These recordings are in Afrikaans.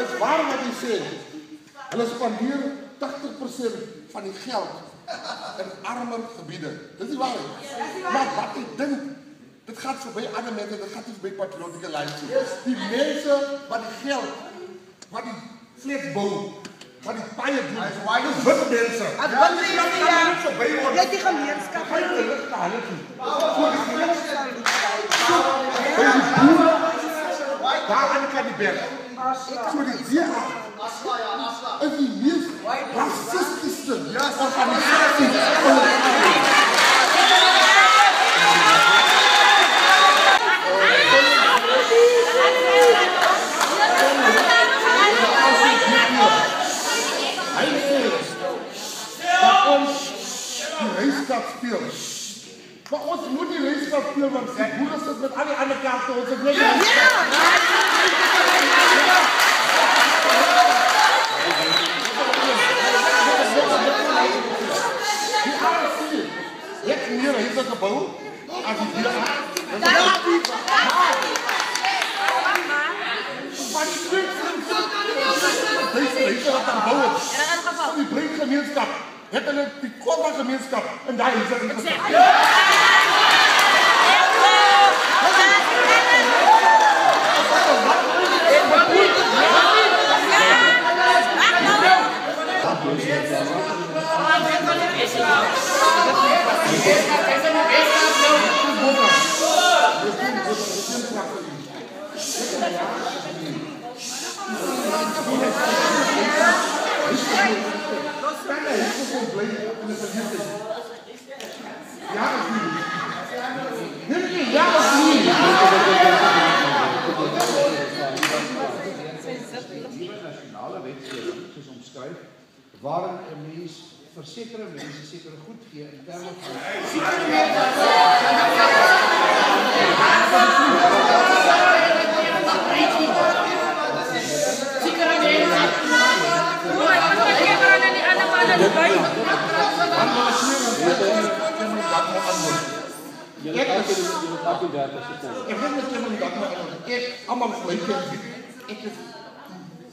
is waar wat hy sê. Hulle spandeer 80% van die geld in armer gebiede. Dit is waar. Maar wat ek dink, dit gaat voorbij ander mense, dit gaat niet voorbij patriotieke lijntjes. Die mensen wat die geld, wat die flits bouwen, wat die paaien doen, is wit mensen. Wat wil jy jy die gemeenskap Voor die boeren, daar aan kan die berg. Voor die DA is die meest racistische organisatie van het Hij zegt dat ons die racekat speelt. Maar ons moet die racekat spelen, want die boeren zitten met al die andere kaarten. Ons het niet. Die ANC heeft meer huizen gebouwd als die DA. Maar die huizen wat aan bouwen. Die breedgemeenschap. Het hulle die Komba-gemeenschap in die huizen ingesit. Nasionale wetgewing soos omskryf waarin 'n mens versekerde mense sekere goed gee in terme van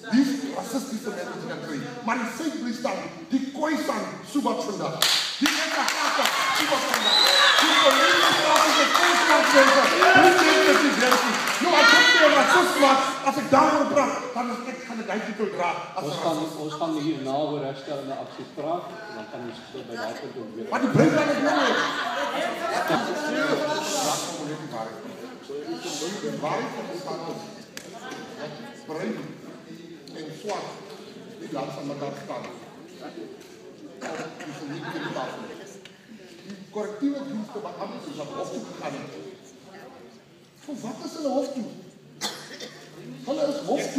die racistische mensen gaan krijgen. Maar die Zuid-Blistan, die Khoisan, Subat vandaag. Die Ekakata, Subat vandaag. Die Collega-statische Khoisan-mensen, die mensen die werken. Nou, als ik meer racist was, als ik daarover praat, dan is ik gaan het eindje toe dragen. Ons gaan hier na oor herstellende actie praten, dan kan ons bij dat punt ook weer. Maar die brengt dan het niet meer. Bruin en zwart die langs aan elkaar staan. Die correctieve diensten bij Amis is naar hof toe gegaan. Voor wat is hulle hof toe? Hulle is hof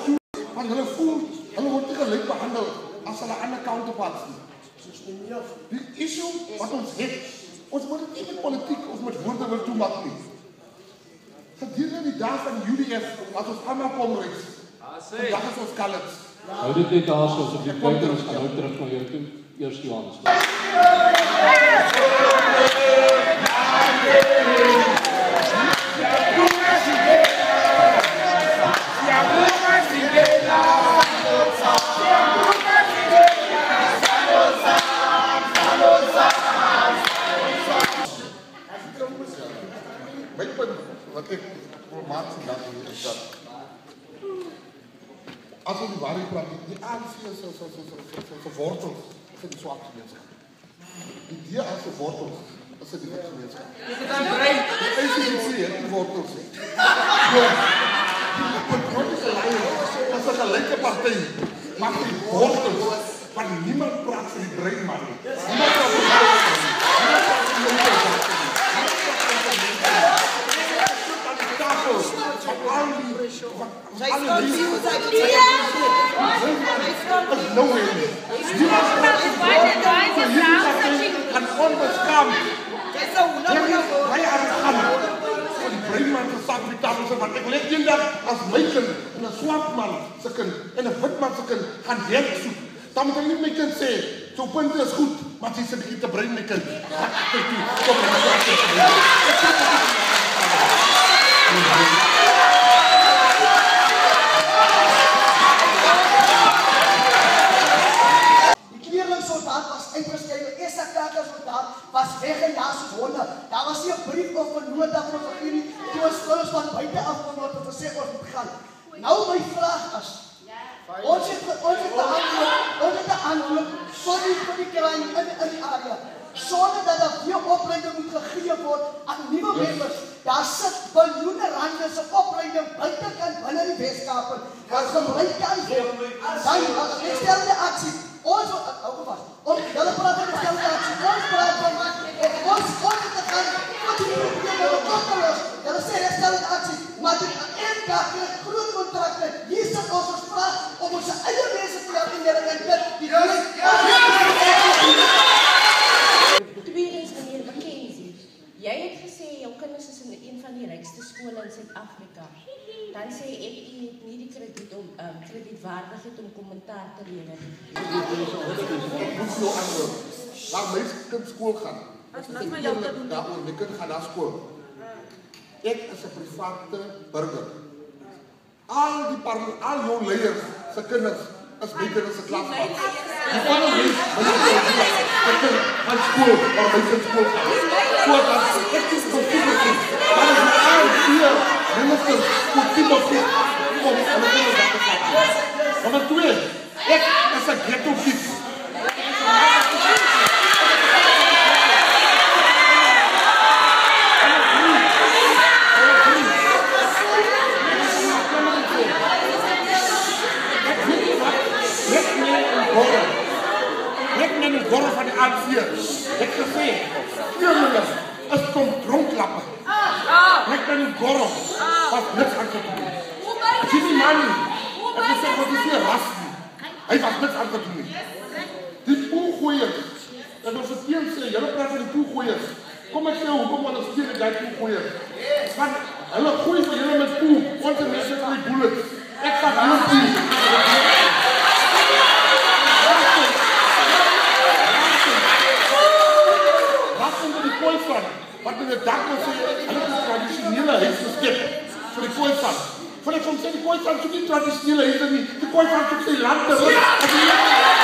toe, want hulle voel, hulle wordt niet gelijk behandeld als hulle andere counterparts doen. Die issue wat ons heeft, ons moet het niet met politiek of met woorden weer toemaken nie. Gedurende die dag van UDF, als ons allemaal kom reis, vandaag is ons kallet. Hou dit net daar soos op die punt en ons gaan nou terug na jou toe, eers Johannes. Mijn punt, wat ik voor maand vandaag is dat als we die waarheid praten, die ANC is geworteld in de zwarte gemeenschap. Die DA geworteld is in de witte gemeenschap. De ACDC heeft die wortels. Die patriotische lijn is een gelijke partij, maar die wortels, maar niemand praat voor die breinman. Niemand praat voor die breinman. Niemand praat voor die breinman. Ik leg je dat als mijn kind en een zwart man en een wit man gaan werk zoeken. Dan moet je niet mijn kind zeggen, zo'n punt is goed, maar het is een beetje te brein mijn kind. Daar was nie 'n brief of 'n nota van ons gegee nie. Toe ons skoolers van buite af kom word en gesê ons moet gaan. Nou my vraag is, ons het 'n antwoord vir die kraan in die area. Sonder dat daar weer opleiding moet gegee word aan nuwe members. Daar sit biljoene rande se opleiding buitekant binne die Weskaap wat gebruik kan word. Dan was gestelde aksie. Ons julle praat van gestelde aksie. Ons praat van ons te gaan wat die probleme oplos. Julle sê gestelde aksie, maar die MKK groot kontrakte. Hier sit ons vraag om ons eie mense te help in die Tweedens, meneer Mackenzie, jy het gesê jou kinders is in een van die rykste skole in Suid-Afrika. Dan sê ek u het nie die krediet om kredietwaardigheid om kommentaar te lewer. Ek moet jou antwoord. Laat my kind skool gaan. Daaroor, my kind gaan naar skool. Ek is 'n private burger. Al jou leiers se kinders is my kinders se klas. Die van ons van school, waar my kind school gaan. Voordat ek is vervoerd. Maar as jy al hier ministers sportief of niet, om aan die kinders dat te gaan. Nummer 2, ek is 'n ghetto kid. Gorro van die aanvier. Ek gesê, 4 miljoen is kom dronklappen. Ek ben die gorro, wat niks aan te doen. As jy die man nie, ek gesê, wat is die ras nie. Hy was niks aan te doen. Die poelgooiers, ek was het teen sê, jylle praat van die poelgooiers. Kom ek sê, hoekom hulle steen die poelgooiers? Want hulle gooi vir jylle met poel, onze mense van die bullets. Ek vat hulle poel. Wat in die dak wil sê, hulle het traditionele huis geskep vir die kooivan. Vir ek soms sê die kooivan soek nie traditionele huis nie, die kooivan soek sy land terug.